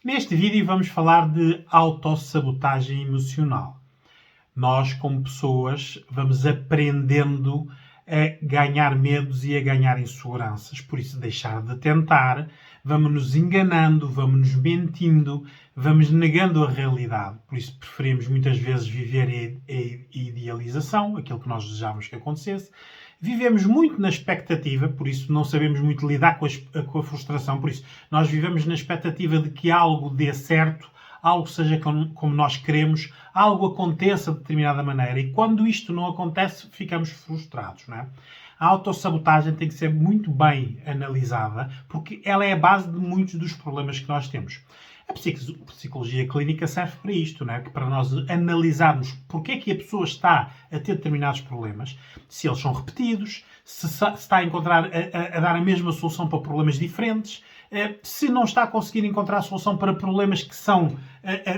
Neste vídeo vamos falar de autossabotagem emocional. Nós, como pessoas, vamos aprendendo a ganhar medos e a ganhar inseguranças. Por isso, deixar de tentar, vamos nos enganando, vamos nos mentindo, vamos negando a realidade. Por isso, preferimos muitas vezes viver a idealização, aquilo que nós desejávamos que acontecesse. Vivemos muito na expectativa, por isso não sabemos muito lidar com a frustração. Por isso, nós vivemos na expectativa de que algo dê certo, algo seja como nós queremos, algo aconteça de determinada maneira. E quando isto não acontece, ficamos frustrados, não é? A autossabotagem tem que ser muito bem analisada, porque ela é a base de muitos dos problemas que nós temos. A psicologia clínica serve para isto, não é? Para nós analisarmos porque é que a pessoa está a ter determinados problemas, se eles são repetidos, se está a encontrar, a dar a mesma solução para problemas diferentes, se não está a conseguir encontrar a solução para problemas que são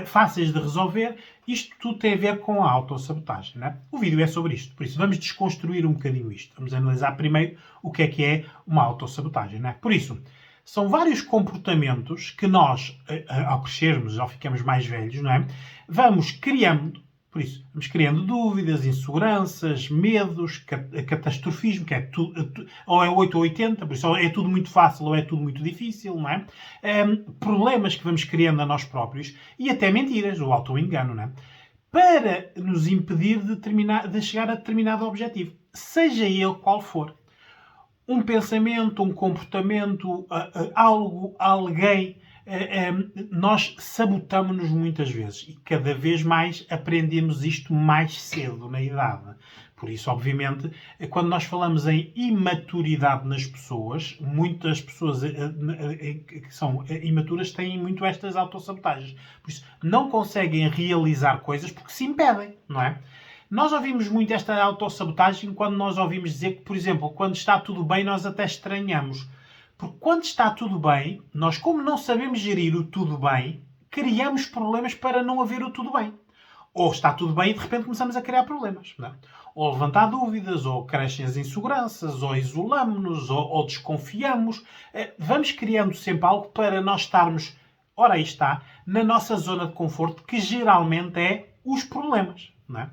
fáceis de resolver. Isto tudo tem a ver com a autossabotagem, não é? O vídeo é sobre isto, por isso vamos desconstruir um bocadinho isto. Vamos analisar primeiro o que é uma autossabotagem, não é? Por isso, são vários comportamentos que nós, ao crescermos, ao ficarmos mais velhos, não é? Vamos criando, por isso, vamos criando dúvidas, inseguranças, medos, catastrofismo, que é tudo, ou é 8 ou 80, por isso ou é tudo muito fácil ou é tudo muito difícil, não é? Problemas que vamos criando a nós próprios e até mentiras, o auto-engano, não é? Para nos impedir de chegar a determinado objetivo, seja ele qual for. Um pensamento, um comportamento, algo, alguém, nós sabotamos-nos muitas vezes e cada vez mais aprendemos isto mais cedo na idade. Por isso, obviamente, quando nós falamos em imaturidade nas pessoas, muitas pessoas que são imaturas têm muito estas autossabotagens. Por isso, não conseguem realizar coisas porque se impedem, não é? Nós ouvimos muito esta autossabotagem quando nós ouvimos dizer que, por exemplo, quando está tudo bem, nós até estranhamos. Porque quando está tudo bem, nós, como não sabemos gerir o tudo bem, criamos problemas para não haver o tudo bem. Ou está tudo bem e de repente começamos a criar problemas, não é? Ou levantar dúvidas, ou crescem as inseguranças, ou isolamos-nos, ou desconfiamos. Vamos criando sempre algo para nós estarmos, ora aí está, na nossa zona de conforto, que geralmente é os problemas, não é?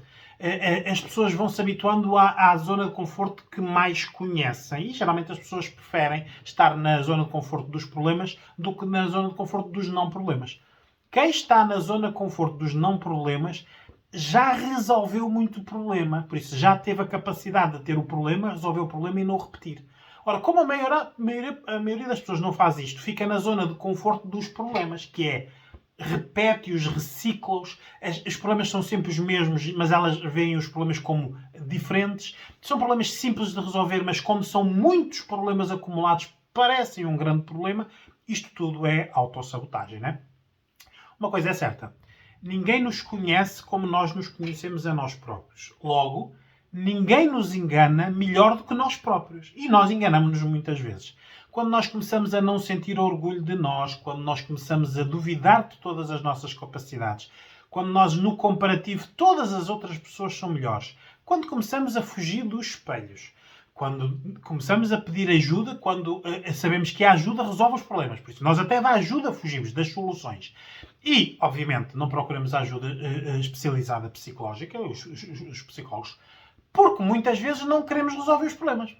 As pessoas vão se habituando à zona de conforto que mais conhecem. E geralmente as pessoas preferem estar na zona de conforto dos problemas do que na zona de conforto dos não problemas. Quem está na zona de conforto dos não problemas já resolveu muito o problema. Por isso já teve a capacidade de ter o problema, resolver o problema e não repetir. Ora, como a maioria das pessoas não faz isto, fica na zona de conforto dos problemas, que é repete-os, recicla-os. Os problemas são sempre os mesmos, mas elas veem os problemas como diferentes. São problemas simples de resolver, mas como são muitos problemas acumulados, parecem um grande problema. Isto tudo é autossabotagem, não é? Uma coisa é certa. Ninguém nos conhece como nós nos conhecemos a nós próprios. Logo, ninguém nos engana melhor do que nós próprios. E nós enganamos-nos muitas vezes. Quando nós começamos a não sentir orgulho de nós, quando nós começamos a duvidar de todas as nossas capacidades, quando nós, no comparativo, todas as outras pessoas são melhores, quando começamos a fugir dos espelhos, quando começamos a pedir ajuda, quando sabemos que a ajuda resolve os problemas. Por isso, nós até da ajuda fugimos, das soluções. E, obviamente, não procuramos ajuda especializada psicológica, os psicólogos, porque muitas vezes não queremos resolver os problemas.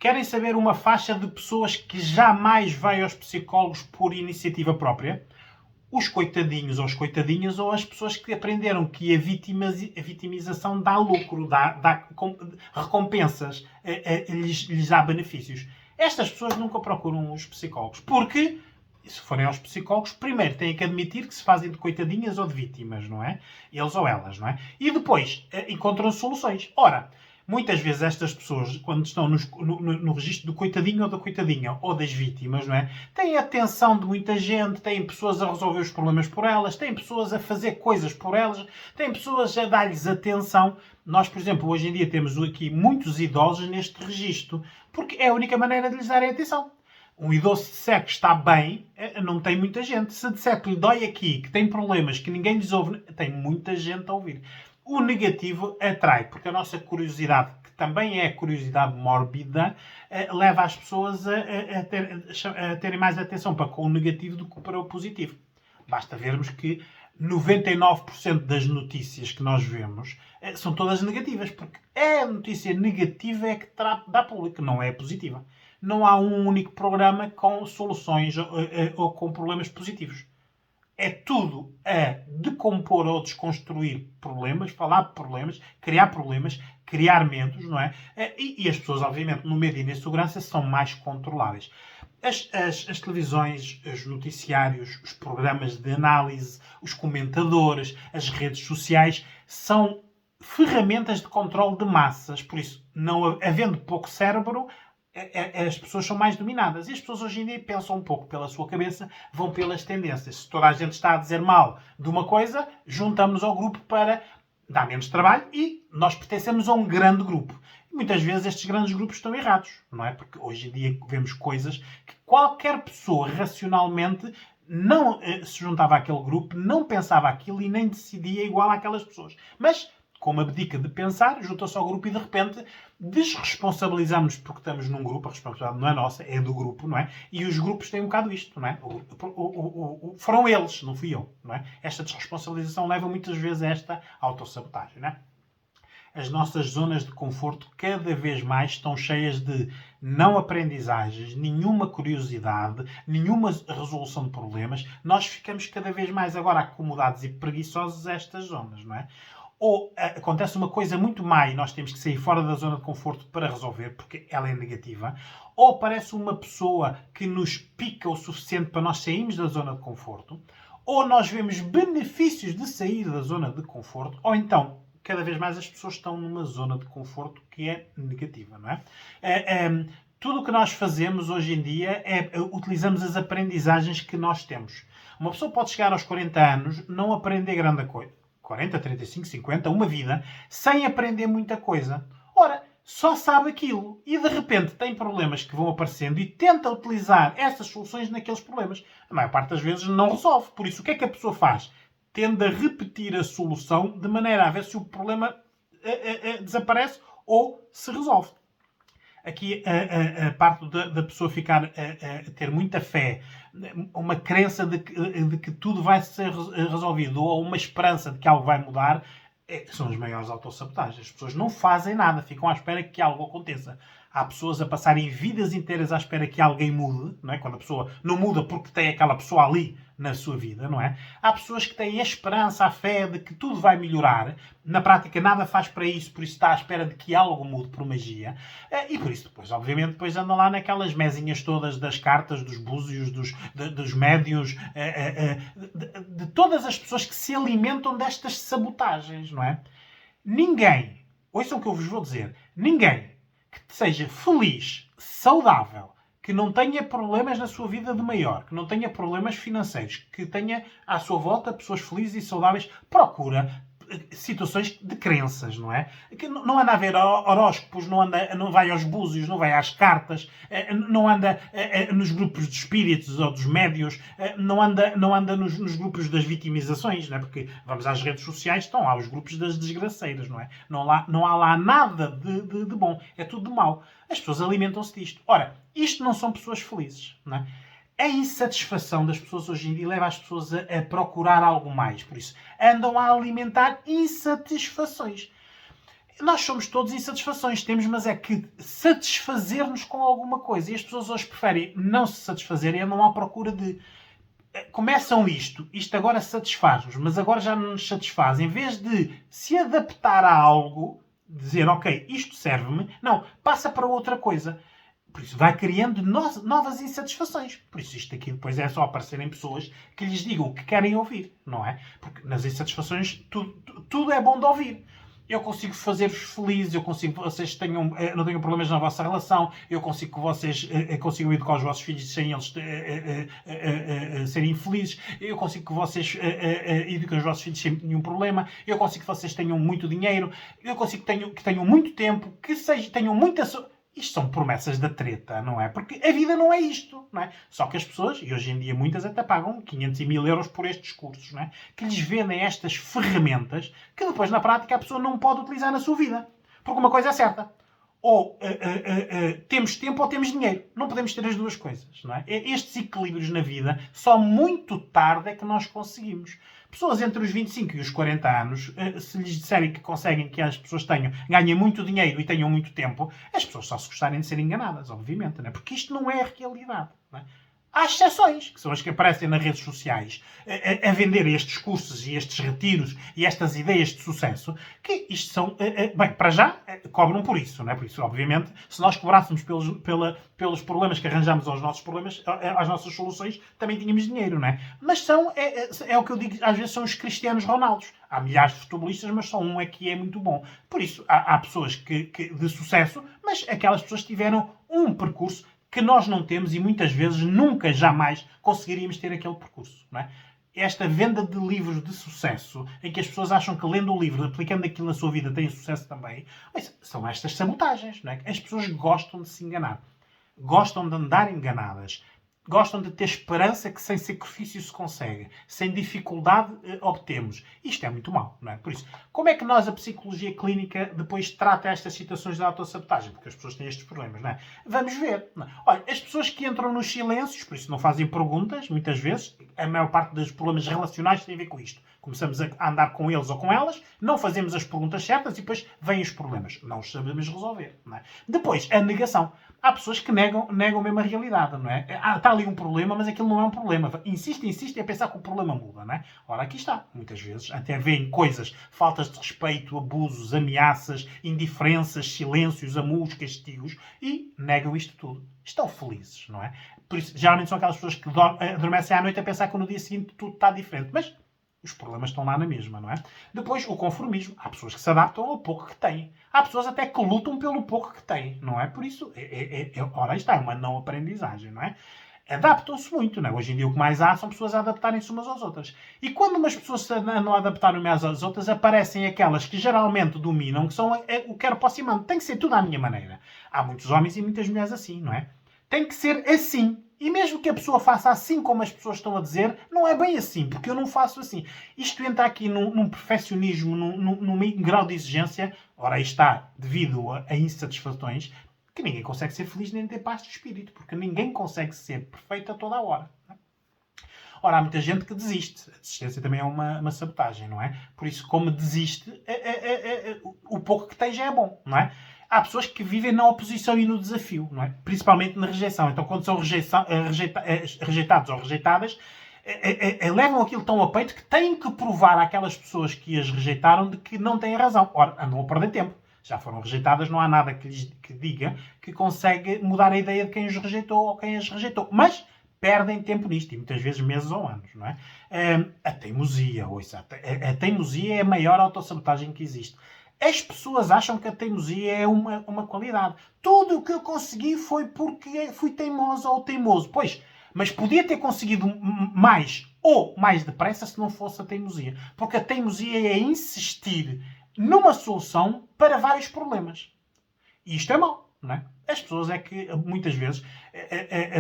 Querem saber uma faixa de pessoas que jamais vai aos psicólogos por iniciativa própria? Os coitadinhos ou as coitadinhas, ou as pessoas que aprenderam que a vitimização dá lucro, dá recompensas, lhes dá benefícios. Estas pessoas nunca procuram os psicólogos, porque, se forem aos psicólogos, primeiro têm que admitir que se fazem de coitadinhas ou de vítimas, não é? Eles ou elas, não é? E depois encontram soluções. Ora, muitas vezes estas pessoas, quando estão no registro do coitadinho ou da coitadinha, ou das vítimas, não é? Têm a atenção de muita gente, têm pessoas a resolver os problemas por elas, têm pessoas a fazer coisas por elas, têm pessoas a dar-lhes atenção. Nós, por exemplo, hoje em dia temos aqui muitos idosos neste registro, porque é a única maneira de lhes darem atenção. Um idoso se disser que está bem, não tem muita gente. Se disser que lhe dói aqui, que tem problemas, que ninguém lhes ouve, tem muita gente a ouvir. O negativo atrai, porque a nossa curiosidade, que também é curiosidade mórbida, leva as pessoas a terem mais atenção para com o negativo do que para o positivo. Basta vermos que 99% das notícias que nós vemos são todas negativas, porque a notícia negativa é que dá público, não é positiva. Não há um único programa com soluções ou com problemas positivos. É tudo a decompor ou desconstruir problemas, falar de problemas, criar medos, não é? E as pessoas, obviamente, no medo e na segurança são mais controláveis. As televisões, os noticiários, os programas de análise, os comentadores, as redes sociais são ferramentas de controle de massas. Por isso, não havendo pouco cérebro, as pessoas são mais dominadas. E as pessoas hoje em dia pensam um pouco pela sua cabeça, vão pelas tendências. Se toda a gente está a dizer mal de uma coisa, juntamos-nos ao grupo para dar menos trabalho e nós pertencemos a um grande grupo. E muitas vezes estes grandes grupos estão errados, não é? Porque hoje em dia vemos coisas que qualquer pessoa racionalmente não se juntava àquele grupo, não pensava aquilo e nem decidia igual àquelas pessoas. Mas como abdica de pensar, junta-se ao grupo e de repente desresponsabilizamos porque estamos num grupo, a responsabilidade não é nossa, é do grupo, não é? E os grupos têm um bocado isto, não é? Foram eles, não fui eu, não é? Esta desresponsabilização leva muitas vezes a esta autossabotagem, não é? As nossas zonas de conforto cada vez mais estão cheias de não aprendizagens, nenhuma curiosidade, nenhuma resolução de problemas. Nós ficamos cada vez mais agora acomodados e preguiçosos a estas zonas, não é? Ou acontece uma coisa muito má e nós temos que sair fora da zona de conforto para resolver, porque ela é negativa, ou aparece uma pessoa que nos pica o suficiente para nós sairmos da zona de conforto, ou nós vemos benefícios de sair da zona de conforto, ou então, cada vez mais as pessoas estão numa zona de conforto que é negativa, não é? Tudo o que nós fazemos hoje em dia utilizamos as aprendizagens que nós temos. Uma pessoa pode chegar aos 40 anos, não aprender grande coisa. 40, 35, 50, uma vida, sem aprender muita coisa. Ora, só sabe aquilo e de repente tem problemas que vão aparecendo e tenta utilizar essas soluções naqueles problemas. A maior parte das vezes não resolve. Por isso, o que é que a pessoa faz? Tende a repetir a solução de maneira a ver se o problema desaparece ou se resolve. Aqui a parte da pessoa ficar a ter muita fé, uma crença de que tudo vai ser resolvido ou uma esperança de que algo vai mudar, são as maiores autossabotagens. As pessoas não fazem nada, ficam à espera que algo aconteça. Há pessoas a passarem vidas inteiras à espera que alguém mude, não é? Quando a pessoa não muda porque tem aquela pessoa ali na sua vida, não é? Há pessoas que têm a esperança, a fé de que tudo vai melhorar. Na prática nada faz para isso, por isso está à espera de que algo mude por magia. E por isso depois, obviamente, depois andam lá naquelas mesinhas todas das cartas, dos búzios, dos médiuns, de todas as pessoas que se alimentam destas sabotagens, não é? Ninguém, ouçam o que eu vos vou dizer, ninguém que seja feliz, saudável, que não tenha problemas na sua vida de maior, que não tenha problemas financeiros, que tenha à sua volta pessoas felizes e saudáveis, procura situações de crenças, não é? Que não anda a ver horóscopos, não vai aos búzios, não vai às cartas, não anda nos grupos de espíritos ou dos médios, não anda nos grupos das vitimizações, não é? Porque vamos às redes sociais, estão lá os grupos das desgraceiras, não é? Não há lá nada de bom, é tudo de mau. As pessoas alimentam-se disto. Ora, isto não são pessoas felizes, não é? A insatisfação das pessoas hoje em dia leva as pessoas a procurar algo mais. Por isso, andam a alimentar insatisfações. Nós somos todos insatisfações. Temos, mas é que satisfazer-nos com alguma coisa. E as pessoas hoje preferem não se satisfazer e andam à procura de... Começam isto agora satisfaz-nos, mas agora já não nos satisfaz. Em vez de se adaptar a algo, dizer, ok, isto serve-me, não, passa para outra coisa. Por isso vai criando novas insatisfações. Por isso isto aqui depois é só aparecerem pessoas que lhes digam o que querem ouvir, não é? Porque nas insatisfações tudo é bom de ouvir. Eu consigo fazer-vos felizes, eu consigo que vocês não tenham problemas na vossa relação, eu consigo que vocês consigam educar os vossos filhos sem eles serem infelizes, eu consigo que vocês eduquem os vossos filhos sem nenhum problema, eu consigo que vocês tenham muito dinheiro, eu consigo que tenham muito tempo, que tenham muita... Isto são promessas da treta, não é? Porque a vida não é isto, não é? Só que as pessoas, e hoje em dia muitas até pagam 500 e 1000 euros por estes cursos, não é? Que lhes vendem estas ferramentas que depois na prática a pessoa não pode utilizar na sua vida. Porque uma coisa é certa. ou temos tempo ou temos dinheiro. Não podemos ter as duas coisas. Não é? Estes equilíbrios na vida, só muito tarde é que nós conseguimos. Pessoas entre os 25 e os 40 anos, se lhes disserem que conseguem que as pessoas ganhem muito dinheiro e tenham muito tempo, as pessoas só se gostarem de ser enganadas, obviamente. Não é? Porque isto não é a realidade. Não é? Há exceções, que são as que aparecem nas redes sociais, a vender estes cursos e estes retiros e estas ideias de sucesso, que isto são, bem, para já, cobram por isso, não é? Por isso, obviamente, se nós cobrássemos pelos problemas que arranjamos aos nossos problemas, às nossas soluções, também tínhamos dinheiro, não é? Mas é o que eu digo, às vezes são os Cristianos Ronaldos. Há milhares de futebolistas, mas só um é que é muito bom. Por isso, há pessoas de sucesso, mas aquelas pessoas tiveram um percurso que nós não temos e muitas vezes nunca, jamais conseguiríamos ter aquele percurso. Não é? Esta venda de livros de sucesso, em que as pessoas acham que lendo o livro, aplicando aquilo na sua vida, têm sucesso também, são estas sabotagens. Não é? As pessoas gostam de se enganar. Gostam de andar enganadas. Gostam de ter esperança que sem sacrifício se consegue. Sem dificuldade obtemos. Isto é muito mau, não é? Por isso, como é que nós, a psicologia clínica, depois trata estas situações de autossabotagem? Porque as pessoas têm estes problemas, não é? Vamos ver. Não é? Olha, as pessoas que entram nos silêncios, por isso não fazem perguntas, muitas vezes, a maior parte dos problemas relacionais tem a ver com isto. Começamos a andar com eles ou com elas, não fazemos as perguntas certas e depois vêm os problemas. Não os sabemos resolver. Não é? Depois, a negação. Há pessoas que negam mesmo a realidade, não é? Está ali um problema, mas aquilo não é um problema. Insiste a pensar que o problema muda, não é? Ora, aqui está. Muitas vezes até veem coisas, faltas de respeito, abusos, ameaças, indiferenças, silêncios, amuos, castigos e negam isto tudo. Estão felizes, não é? Por isso, geralmente são aquelas pessoas que adormecem à noite a pensar que no dia seguinte tudo está diferente. Mas os problemas estão lá na mesma, não é? Depois, o conformismo. Há pessoas que se adaptam ao pouco que têm. Há pessoas até que lutam pelo pouco que têm, não é? Por isso, ora, isto é uma não aprendizagem, não é? Adaptam-se muito, não é? Hoje em dia o que mais há são pessoas a adaptarem-se umas às outras. E quando umas pessoas se não adaptarem umas às outras, aparecem aquelas que geralmente dominam, que são o quero para cima. Tem que ser tudo à minha maneira. Há muitos homens e muitas mulheres assim, não é? Tem que ser assim. E mesmo que a pessoa faça assim como as pessoas estão a dizer, não é bem assim, porque eu não faço assim. Isto entra aqui num perfeccionismo, num grau de exigência, ora aí está, devido a insatisfações, que ninguém consegue ser feliz nem ter paz de espírito, porque ninguém consegue ser perfeito a toda a hora. Ora, há muita gente que desiste. A desistência também é uma sabotagem, não é? Por isso, como desiste, o pouco que tem já é bom, não é? Há pessoas que vivem na oposição e no desafio, não é? Principalmente na rejeição. Então, quando são rejeitados ou rejeitadas, levam aquilo tão a peito que têm que provar àquelas pessoas que as rejeitaram de que não têm razão. Ora, andam a perder tempo. Já foram rejeitadas, não há nada que diga que consegue mudar a ideia de quem os rejeitou ou quem as rejeitou. Mas perdem tempo nisto, e muitas vezes meses ou anos, não é? A teimosia, ouça, a teimosia é a maior autossabotagem que existe. As pessoas acham que a teimosia é uma qualidade. Tudo o que eu consegui foi porque fui teimosa ou teimoso. Pois, mas podia ter conseguido mais ou mais depressa se não fosse a teimosia. Porque a teimosia é insistir numa solução para vários problemas. E isto é mau, não é? As pessoas é que, muitas vezes,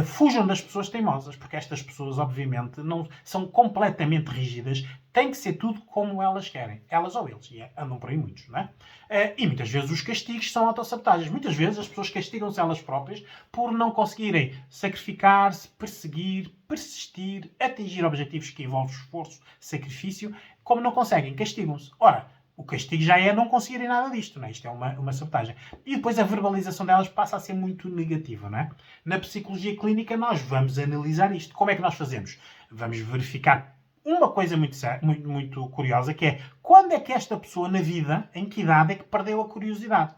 fujam das pessoas teimosas, porque estas pessoas, obviamente, não são completamente rígidas, tem que ser tudo como elas querem, elas ou eles, e andam por aí muitos, não é? E muitas vezes os castigos são autossabotagens. Muitas vezes as pessoas castigam-se elas próprias por não conseguirem sacrificar-se, perseguir, persistir, atingir objetivos que envolvem esforço, sacrifício. Como não conseguem, castigam-se. Ora, o castigo já é não conseguirem nada disto, não é? Isto é uma sabotagem. E depois a verbalização delas passa a ser muito negativa, não é? Na psicologia clínica nós vamos analisar isto. Como é que nós fazemos? Vamos verificar uma coisa muito curiosa, que é quando é que esta pessoa na vida, em que idade é que perdeu a curiosidade?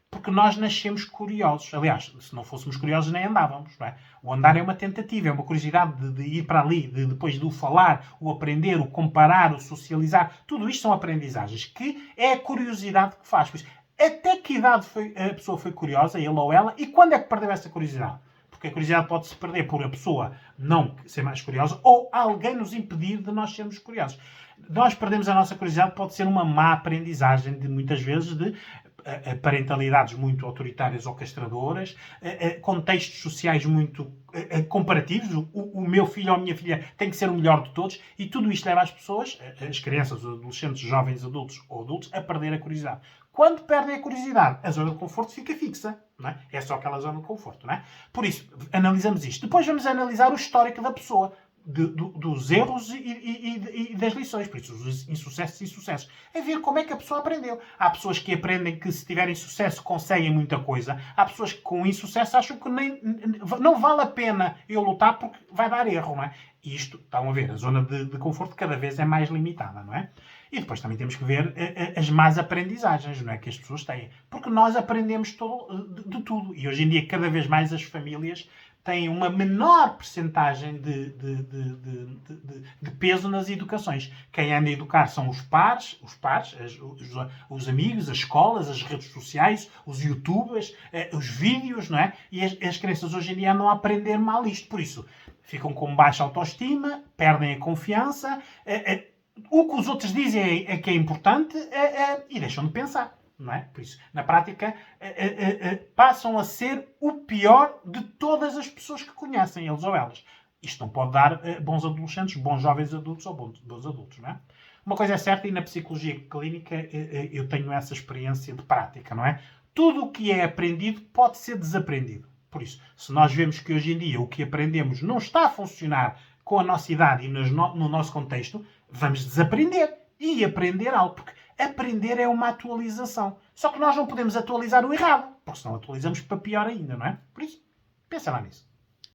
Porque nós nascemos curiosos. Aliás, se não fôssemos curiosos nem andávamos, não é? O andar é uma tentativa, é uma curiosidade de ir para ali, depois do falar, o aprender, o comparar, o socializar. Tudo isto são aprendizagens, que é a curiosidade que faz. Pois, até que idade a pessoa foi curiosa, ele ou ela, e quando é que perdeu essa curiosidade? Porque a curiosidade pode-se perder por a pessoa não ser mais curiosa ou alguém nos impedir de nós sermos curiosos. Nós perdemos a nossa curiosidade, pode ser uma má aprendizagem de muitas vezes de parentalidades muito autoritárias ou castradoras, contextos sociais muito comparativos. O meu filho ou a minha filha tem que ser o melhor de todos, e tudo isto leva as pessoas, as crianças, os adolescentes, jovens adultos ou adultos, a perder a curiosidade. Quando perdem a curiosidade, a zona de conforto fica fixa. Não é? É só aquela zona de conforto. Não é? Por isso, analisamos isto. Depois vamos analisar o histórico da pessoa. Dos erros e das lições, por isso os insucessos e sucessos, é ver como é que a pessoa aprendeu. Há pessoas que aprendem que se tiverem sucesso conseguem muita coisa, há pessoas que com insucesso acham que não vale a pena eu lutar porque vai dar erro, não é? E isto, estão a ver, a zona de conforto cada vez é mais limitada, não é? E depois também temos que ver as más aprendizagens, não é, que as pessoas têm, porque nós aprendemos de tudo, e hoje em dia cada vez mais as famílias têm uma menor percentagem de peso nas educações. Quem anda a educar são os pares, os amigos, as escolas, as redes sociais, os youtubers, os vídeos, não é? E as crianças hoje em dia andam a aprender mal isto. Por isso, ficam com baixa autoestima, perdem a confiança, o que os outros dizem é que é importante e deixam de pensar. Não é? Por isso, na prática, passam a ser o pior de todas as pessoas que conhecem, eles ou elas. Isto não pode dar bons adolescentes, bons jovens adultos ou bons adultos. Não é? Uma coisa é certa, e na psicologia clínica eu tenho essa experiência de prática. Não é? Tudo o que é aprendido pode ser desaprendido. Por isso, se nós vemos que hoje em dia o que aprendemos não está a funcionar com a nossa idade e no nosso contexto, vamos desaprender e aprender algo. Porque aprender é uma atualização. Só que nós não podemos atualizar o errado, porque senão atualizamos para pior ainda, não é? Por isso, pensa lá nisso.